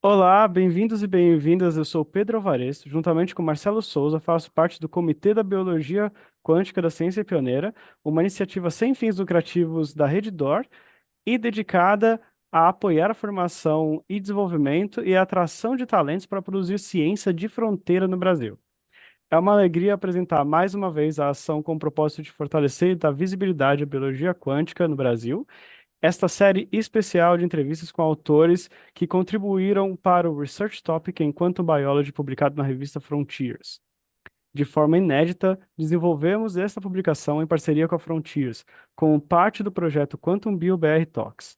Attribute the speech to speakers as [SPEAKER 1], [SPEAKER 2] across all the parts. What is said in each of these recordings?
[SPEAKER 1] Olá, bem-vindos e bem-vindas. Eu sou o Pedro Alvarez, juntamente com Marcelo Souza, faço parte do Comitê da Biologia Quântica da Ciência Pioneira, uma iniciativa sem fins lucrativos da Reddor e dedicada a apoiar a formação e desenvolvimento e a atração de talentos para produzir ciência de fronteira no Brasil. É uma alegria apresentar mais uma vez a ação com o propósito de fortalecer e dar visibilidade à biologia quântica no Brasil. Esta série especial de entrevistas com autores que contribuíram para o Research Topic em Quantum Biology, publicado na revista Frontiers. De forma inédita, desenvolvemos esta publicação em parceria com a Frontiers, como parte do projeto Quantum Bio BR Talks,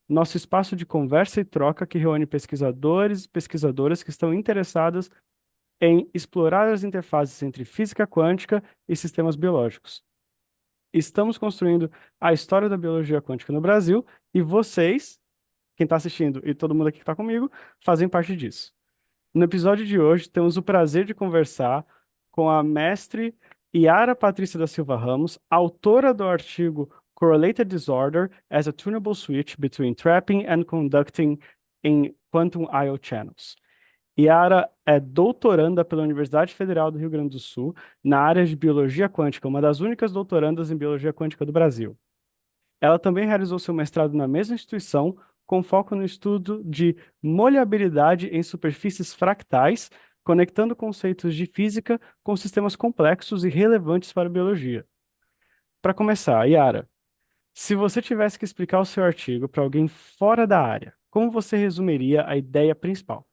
[SPEAKER 1] nosso espaço de conversa e troca que reúne pesquisadores e pesquisadoras que estão interessadas em explorar as interfaces entre física quântica e sistemas biológicos. Estamos construindo a história da biologia quântica no Brasil e vocês, quem está assistindo e todo mundo aqui que está comigo, fazem parte disso. No episódio de hoje, temos o prazer de conversar com a mestre Yara Patrícia da Silva Ramos, autora do artigo Correlated Disorder as a Tunable Switch Between Trapping and Conducting in Quantum I/O Channels. Yara é doutoranda pela Universidade Federal do Rio Grande do Sul na área de biologia quântica, uma das únicas doutorandas em biologia quântica do Brasil. Ela também realizou seu mestrado na mesma instituição, com foco no estudo de molhabilidade em superfícies fractais, conectando conceitos de física com sistemas complexos e relevantes para a biologia. Para começar, Yara, se você tivesse que explicar o seu artigo para alguém fora da área, como você resumiria a ideia principal?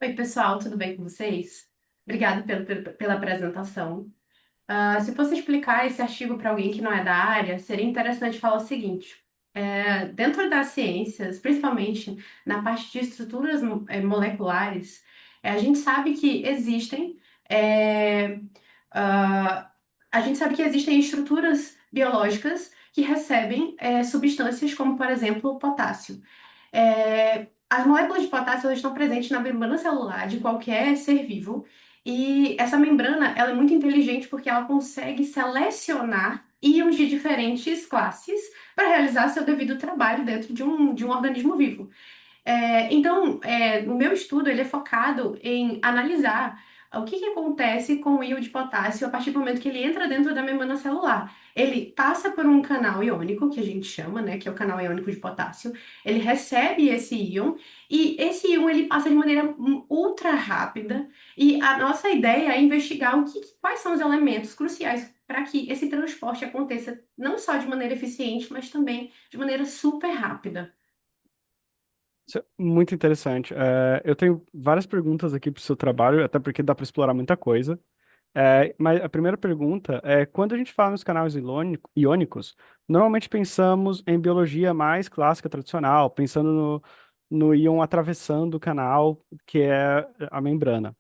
[SPEAKER 2] Oi, pessoal, tudo bem com vocês? Obrigada pela apresentação. Se fosse explicar esse artigo para alguém que não é da área, seria interessante falar o seguinte: dentro das ciências, principalmente na parte de estruturas moleculares, a gente sabe que existem, é, ah, a gente sabe que existem estruturas biológicas que recebem substâncias como, por exemplo, o potássio. As moléculas de potássio elas estão presentes na membrana celular de qualquer ser vivo, e essa membrana ela é muito inteligente porque ela consegue selecionar íons de diferentes classes para realizar seu devido trabalho dentro de um organismo vivo. O meu estudo ele é focado em analisar o que que acontece com o íon de potássio a partir do momento que ele entra dentro da membrana celular. Ele passa por um canal iônico, que a gente chama, né, que é o canal iônico de potássio. Ele recebe esse íon e esse íon ele passa de maneira ultra rápida. E a nossa ideia é investigar quais são os elementos cruciais para que esse transporte aconteça não só de maneira eficiente, mas também de maneira super rápida.
[SPEAKER 1] Isso é muito interessante. Eu tenho várias perguntas aqui para o seu trabalho, até porque dá para explorar muita coisa. Mas a primeira pergunta é: quando a gente fala nos canais iônicos, normalmente pensamos em biologia mais clássica, tradicional, pensando no íon atravessando o canal, que é a membrana.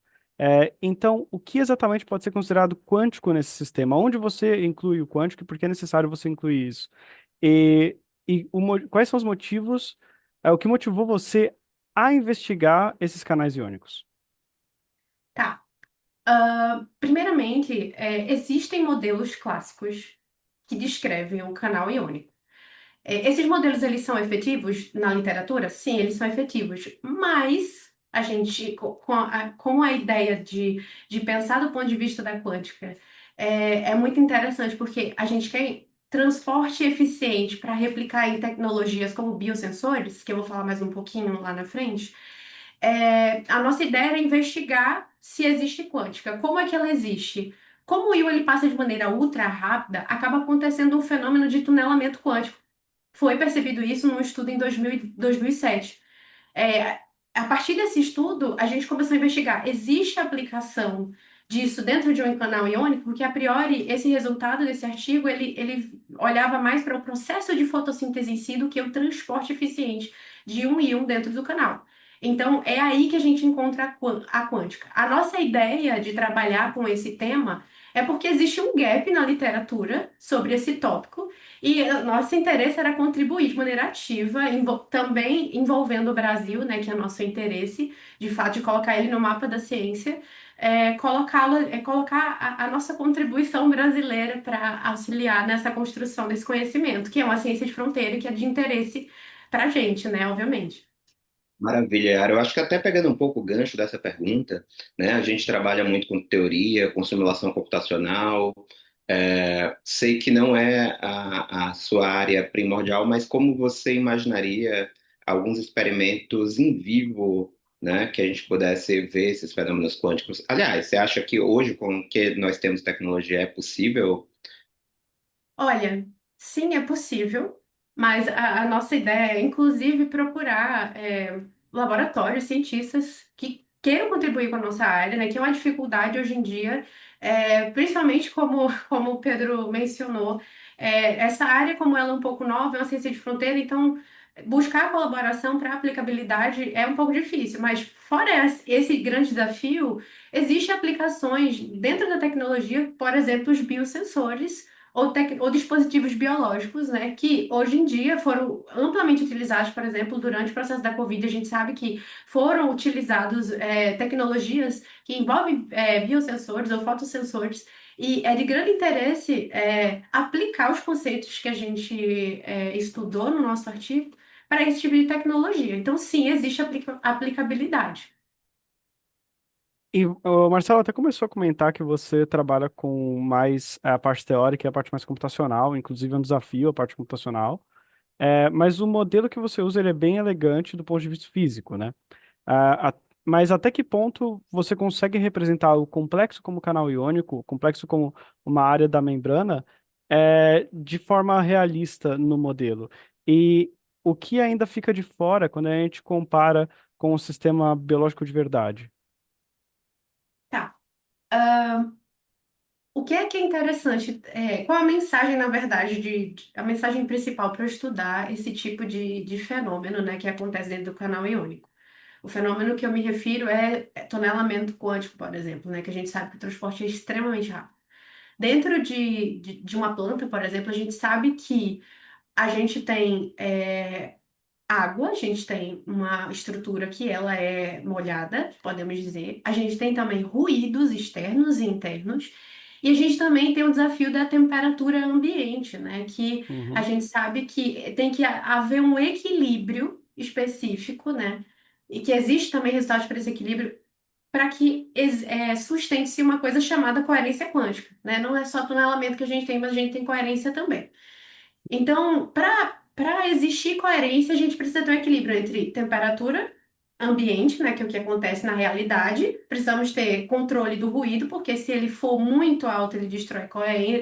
[SPEAKER 1] Então, o que exatamente pode ser considerado quântico nesse sistema? Onde você inclui o quântico e por que é necessário você incluir isso? E, quais são os motivos, o que motivou você a investigar esses canais iônicos?
[SPEAKER 2] Tá. Primeiramente, existem modelos clássicos que descrevem o canal iônico. Esses modelos, eles são efetivos na literatura? Sim, eles são efetivos, mas a gente, com a ideia de pensar do ponto de vista da quântica, é muito interessante porque a gente quer transporte eficiente para replicar em tecnologias como biosensores, que eu vou falar mais um pouquinho lá na frente. A nossa ideia era investigar se existe quântica. Como é que ela existe? Como o íon ele passa de maneira ultra rápida, acaba acontecendo um fenômeno de tunelamento quântico. Foi percebido isso num estudo em 2007. É, a partir desse estudo, a gente começou a investigar, existe aplicação disso dentro de um canal iônico? Porque, a priori, esse resultado desse artigo, ele olhava mais para o processo de fotossíntese em si do que o transporte eficiente de um íon dentro do canal. Então, é aí que a gente encontra a quântica. A nossa ideia de trabalhar com esse tema é porque existe um gap na literatura sobre esse tópico e o nosso interesse era contribuir de maneira ativa, também envolvendo o Brasil, né, que é nosso interesse, de fato, de colocar ele no mapa da ciência, colocar a nossa contribuição brasileira para auxiliar nessa construção desse conhecimento, que é uma ciência de fronteira e que é de interesse para a gente, né, obviamente.
[SPEAKER 3] Maravilha, Yara. Eu acho que até pegando um pouco o gancho dessa pergunta, né? A gente trabalha muito com teoria, com simulação computacional. Sei que não é a sua área primordial, mas como você imaginaria alguns experimentos em vivo, né? Que a gente pudesse ver esses fenômenos quânticos? Aliás, você acha que hoje, com o que nós temos tecnologia, é possível?
[SPEAKER 2] Olha, sim, é possível, mas a nossa ideia é, inclusive, procurar laboratórios, cientistas que queiram contribuir com a nossa área, né? Que é uma dificuldade hoje em dia, principalmente como o Pedro mencionou, essa área, como ela é um pouco nova, é uma ciência de fronteira, então buscar colaboração para aplicabilidade é um pouco difícil, mas fora esse grande desafio, existem aplicações dentro da tecnologia, por exemplo, os biosensores ou dispositivos biológicos, né, que hoje em dia foram amplamente utilizados, por exemplo, durante o processo da Covid. A gente sabe que foram utilizados tecnologias que envolvem biosensores ou fotossensores, e é de grande interesse aplicar os conceitos que a gente estudou no nosso artigo para esse tipo de tecnologia. Então, sim, existe aplicabilidade.
[SPEAKER 1] E o Marcelo até começou a comentar que você trabalha com mais a parte teórica e a parte mais computacional, inclusive é um desafio a parte computacional. Mas o modelo que você usa ele é bem elegante do ponto de vista físico, né? Mas até que ponto você consegue representar o complexo como canal iônico, o complexo como uma área da membrana, de forma realista no modelo? E o que ainda fica de fora quando a gente compara com o sistema biológico de verdade?
[SPEAKER 2] Tá. O que é interessante? Qual a mensagem, na verdade, a mensagem principal para eu estudar esse tipo de fenômeno, né, que acontece dentro do canal iônico? O fenômeno que eu me refiro é tonelamento quântico, por exemplo, né, que a gente sabe que o transporte é extremamente rápido. Dentro de uma planta, por exemplo, a gente sabe que a gente tem água, a gente tem uma estrutura que ela é molhada, podemos dizer. A gente tem também ruídos externos e internos. E a gente também tem o desafio da temperatura ambiente, né? Que a
[SPEAKER 1] Uhum,
[SPEAKER 2] gente sabe que tem que haver um equilíbrio específico, né? E que existe também resultados para esse equilíbrio para que sustente-se uma coisa chamada coerência quântica, né? Não é só tonelamento que a gente tem, mas a gente tem coerência também. Então, para existir coerência, a gente precisa ter um equilíbrio entre temperatura ambiente, né, que é o que acontece na realidade. Precisamos ter controle do ruído, porque se ele for muito alto, ele destrói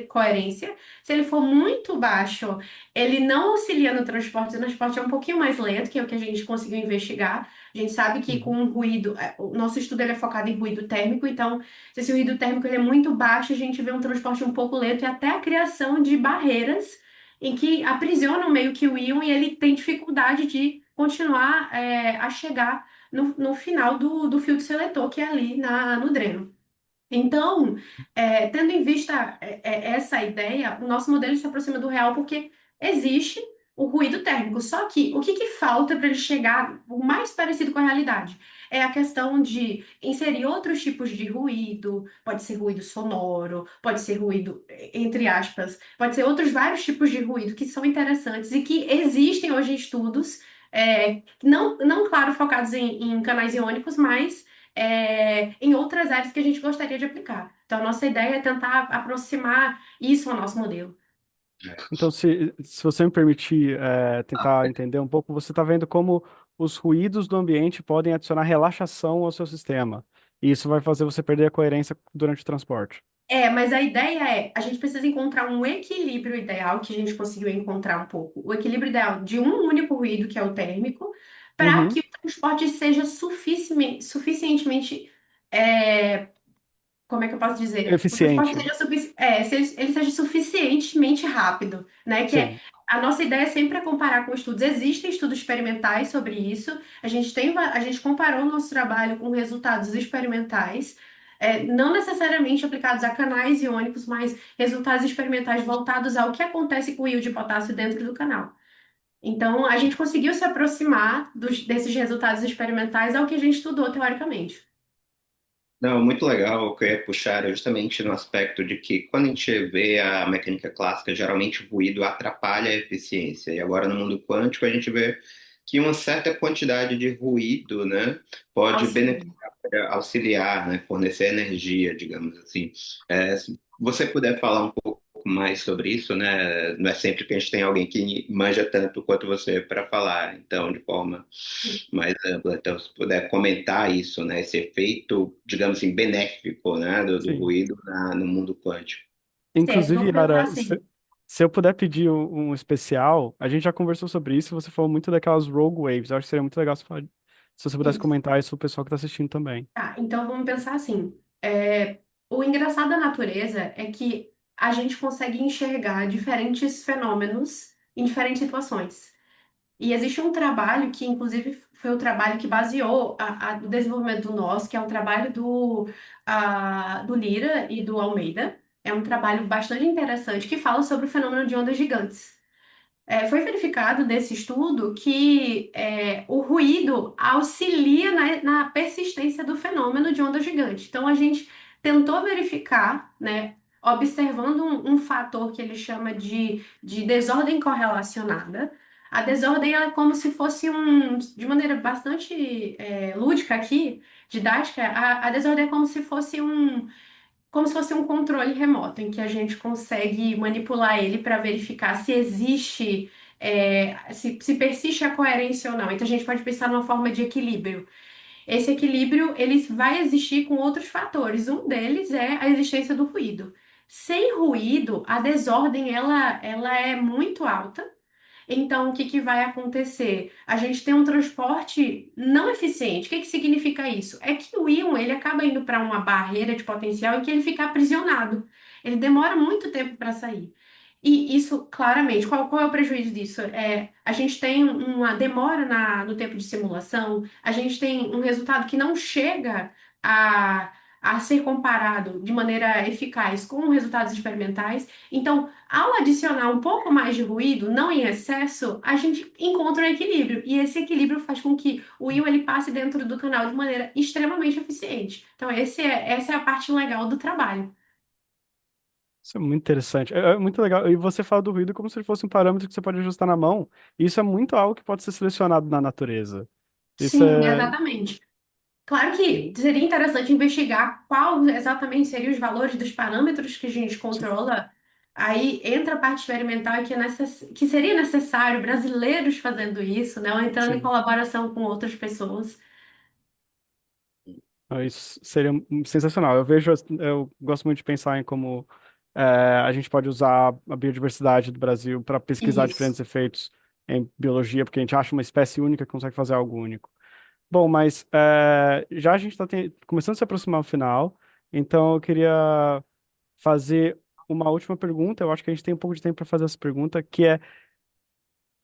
[SPEAKER 2] coerência. Se ele for muito baixo, ele não auxilia no transporte. O transporte é um pouquinho mais lento, que é o que a gente conseguiu investigar. A gente sabe que com
[SPEAKER 1] uhum,
[SPEAKER 2] o ruído, o nosso estudo ele é focado em ruído térmico, então, se esse ruído térmico ele é muito baixo, a gente vê um transporte um pouco lento e até a criação de barreiras em que aprisionam meio que o íon e ele tem dificuldade de continuar a chegar no final do filtro seletor, que é ali no dreno. Então, tendo em vista essa ideia, o nosso modelo se aproxima do real porque existe o ruído térmico. Só que o que falta para ele chegar o mais parecido com a realidade? É a questão de inserir outros tipos de ruído, pode ser ruído sonoro, pode ser ruído, entre aspas, pode ser outros vários tipos de ruído que são interessantes e que existem hoje em estudos, não claro, focados em canais iônicos, mas em outras áreas que a gente gostaria de aplicar. Então, a nossa ideia é tentar aproximar isso ao nosso modelo.
[SPEAKER 1] Então, se você me permitir, tentar entender um pouco, você está vendo como os ruídos do ambiente podem adicionar relaxação ao seu sistema. E isso vai fazer você perder a coerência durante o transporte.
[SPEAKER 2] Mas a ideia a gente precisa encontrar um equilíbrio ideal, que a gente conseguiu encontrar um pouco. O equilíbrio ideal de um único ruído, que é o térmico, para que
[SPEAKER 1] Uhum.
[SPEAKER 2] o transporte seja suficientemente como é que eu posso dizer? O transporte
[SPEAKER 1] Eficiente.
[SPEAKER 2] seja se ele seja suficientemente rápido, né?
[SPEAKER 1] Sim.
[SPEAKER 2] A nossa ideia é sempre é comparar com estudos. Existem estudos experimentais sobre isso. A gente comparou o nosso trabalho com resultados experimentais, não necessariamente aplicados a canais iônicos, mas resultados experimentais voltados ao que acontece com o íon de potássio dentro do canal. Então, a gente conseguiu se aproximar desses resultados experimentais ao que a gente estudou teoricamente.
[SPEAKER 3] Não, muito legal. O que eu ia puxar é justamente no aspecto de que quando a gente vê a mecânica clássica, geralmente o ruído atrapalha a eficiência. E agora no mundo quântico a gente vê que uma certa quantidade de ruído, né, pode
[SPEAKER 2] Auxílio.
[SPEAKER 3] beneficiar, auxiliar, né, fornecer energia, digamos assim. Se você puder falar um pouco mais sobre isso, né, não é sempre que a gente tem alguém que manja tanto quanto você para falar, então, de forma mais ampla. Então, se puder comentar isso, né, esse efeito, digamos assim, benéfico, né, do
[SPEAKER 1] Sim.
[SPEAKER 3] ruído no mundo quântico.
[SPEAKER 2] Certo,
[SPEAKER 1] Inclusive,
[SPEAKER 2] vamos pensar
[SPEAKER 1] Yara,
[SPEAKER 2] assim.
[SPEAKER 1] se eu puder pedir um especial, a gente já conversou sobre isso, você falou muito daquelas Rogue Waves. Eu acho que seria muito legal se você pudesse
[SPEAKER 2] Isso.
[SPEAKER 1] comentar isso pro pessoal que está assistindo também.
[SPEAKER 2] Tá, então vamos pensar assim. O engraçado da natureza é que a gente consegue enxergar diferentes fenômenos em diferentes situações. E existe um trabalho que, inclusive, foi o trabalho que baseou o desenvolvimento do nós, que é um trabalho do Lira e do Almeida. É um trabalho bastante interessante que fala sobre o fenômeno de ondas gigantes. Foi verificado nesse estudo que o ruído auxilia na persistência do fenômeno de onda gigante. Então, a gente tentou verificar, né, observando um fator que ele chama de desordem correlacionada. A desordem ela é como se fosse de maneira bastante lúdica aqui, didática, a desordem é como se fosse um controle remoto, em que a gente consegue manipular ele para verificar se existe, se persiste a coerência ou não. Então a gente pode pensar numa forma de equilíbrio. Esse equilíbrio ele vai existir com outros fatores. Um deles é a existência do ruído. Sem ruído, a desordem ela é muito alta. Então, o que que vai acontecer? A gente tem um transporte não eficiente. O que que significa isso? É que o íon ele acaba indo para uma barreira de potencial e que ele fica aprisionado. Ele demora muito tempo para sair. E isso, claramente, qual é o prejuízo disso? A gente tem uma demora no tempo de simulação, a gente tem um resultado que não chega a, a ser comparado de maneira eficaz com resultados experimentais. Então, ao adicionar um pouco mais de ruído, não em excesso, a gente encontra um equilíbrio. E esse equilíbrio faz com que o íon ele passe dentro do canal de maneira extremamente eficiente. Então, essa é a parte legal do trabalho.
[SPEAKER 1] Isso é muito interessante. É muito legal. E você fala do ruído como se fosse um parâmetro que você pode ajustar na mão. E isso é muito algo que pode ser selecionado na natureza. Isso
[SPEAKER 2] Sim,
[SPEAKER 1] é.
[SPEAKER 2] exatamente. Claro que seria interessante investigar qual exatamente seriam os valores dos parâmetros que a gente controla. Aí entra a parte experimental e que seria necessário brasileiros fazendo isso, né? Ou entrando em
[SPEAKER 1] Sim.
[SPEAKER 2] colaboração com outras pessoas.
[SPEAKER 1] Isso seria sensacional. Eu gosto muito de pensar em como a gente pode usar a biodiversidade do Brasil para pesquisar
[SPEAKER 2] Isso.
[SPEAKER 1] diferentes efeitos em biologia, porque a gente acha uma espécie única que consegue fazer algo único. Bom, mas já a gente está começando a se aproximar do final, então eu queria fazer uma última pergunta. Eu acho que a gente tem um pouco de tempo para fazer essa pergunta, que é: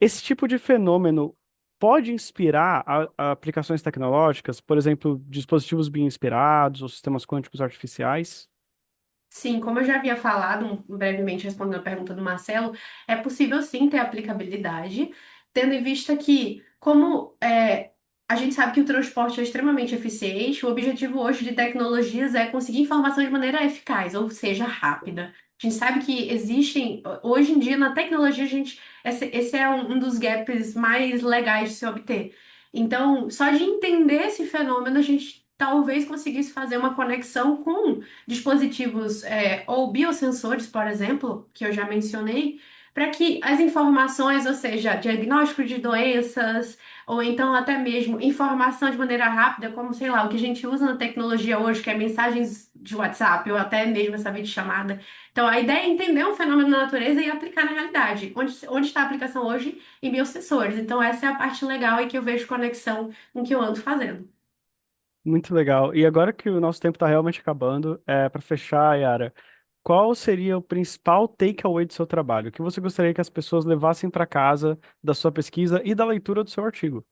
[SPEAKER 1] esse tipo de fenômeno pode inspirar a aplicações tecnológicas, por exemplo, dispositivos bem inspirados ou sistemas quânticos artificiais?
[SPEAKER 2] Sim, como eu já havia falado brevemente respondendo a pergunta do Marcelo, é possível sim ter aplicabilidade, tendo em vista que, como a gente sabe que o transporte é extremamente eficiente, o objetivo hoje de tecnologias é conseguir informação de maneira eficaz, ou seja, rápida. A gente sabe que existem, hoje em dia, na tecnologia, esse é um dos gaps mais legais de se obter. Então, só de entender esse fenômeno, a gente talvez conseguisse fazer uma conexão com dispositivos ou biosensores, por exemplo, que eu já mencionei, para que as informações, ou seja, diagnóstico de doenças, ou então até mesmo informação de maneira rápida, como, sei lá, o que a gente usa na tecnologia hoje, que é mensagens de WhatsApp, ou até mesmo essa videochamada. Então, a ideia é entender um fenômeno da natureza e aplicar na realidade. Onde está a aplicação hoje? Em biosensores. Então, essa é a parte legal e que eu vejo conexão com o que eu ando fazendo.
[SPEAKER 1] Muito legal. E agora que o nosso tempo está realmente acabando, para fechar, Yara, qual seria o principal takeaway do seu trabalho? O que você gostaria que as pessoas levassem para casa da sua pesquisa e da leitura do seu artigo?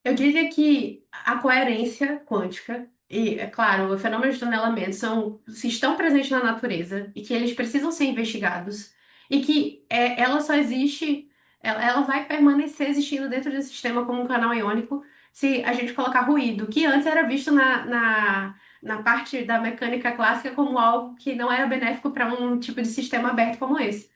[SPEAKER 2] Eu diria que a coerência quântica e, é claro, o fenômeno de tunelamento se estão presentes na natureza e que eles precisam ser investigados e que ela só existe, ela vai permanecer existindo dentro desse sistema como um canal iônico se a gente colocar ruído, que antes era visto na parte da mecânica clássica como algo que não era benéfico para um tipo de sistema aberto como esse.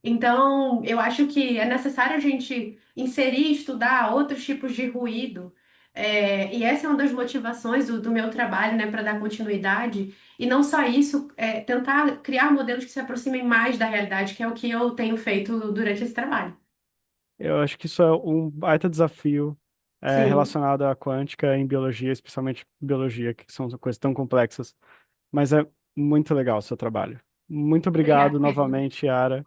[SPEAKER 2] Então, eu acho que é necessário a gente inserir, estudar outros tipos de ruído. E essa é uma das motivações do meu trabalho, né, para dar continuidade. E não só isso, tentar criar modelos que se aproximem mais da realidade, que é o que eu tenho feito durante esse trabalho.
[SPEAKER 1] Eu acho que isso é um baita desafio
[SPEAKER 2] Sim,
[SPEAKER 1] relacionado à quântica em biologia, especialmente biologia, que são coisas tão complexas. Mas é muito legal o seu trabalho. Muito
[SPEAKER 2] obrigada,
[SPEAKER 1] obrigado
[SPEAKER 2] Pedro.
[SPEAKER 1] novamente, Yara,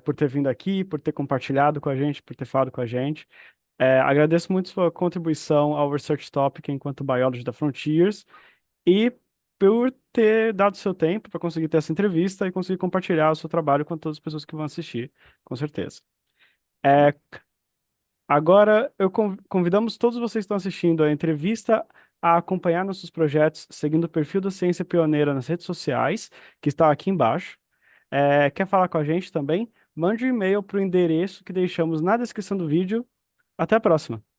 [SPEAKER 1] por ter vindo aqui, por ter compartilhado com a gente, por ter falado com a gente. Agradeço muito sua contribuição ao Research Topic enquanto Biology da Frontiers e por ter dado seu tempo para conseguir ter essa entrevista e conseguir compartilhar o seu trabalho com todas as pessoas que vão assistir, com certeza. É, Agora, convidamos todos vocês que estão assistindo a entrevista a acompanhar nossos projetos seguindo o perfil da Ciência Pioneira nas redes sociais, que está aqui embaixo. Quer falar com a gente também? Mande um e-mail para o endereço que deixamos na descrição do vídeo. Até a próxima!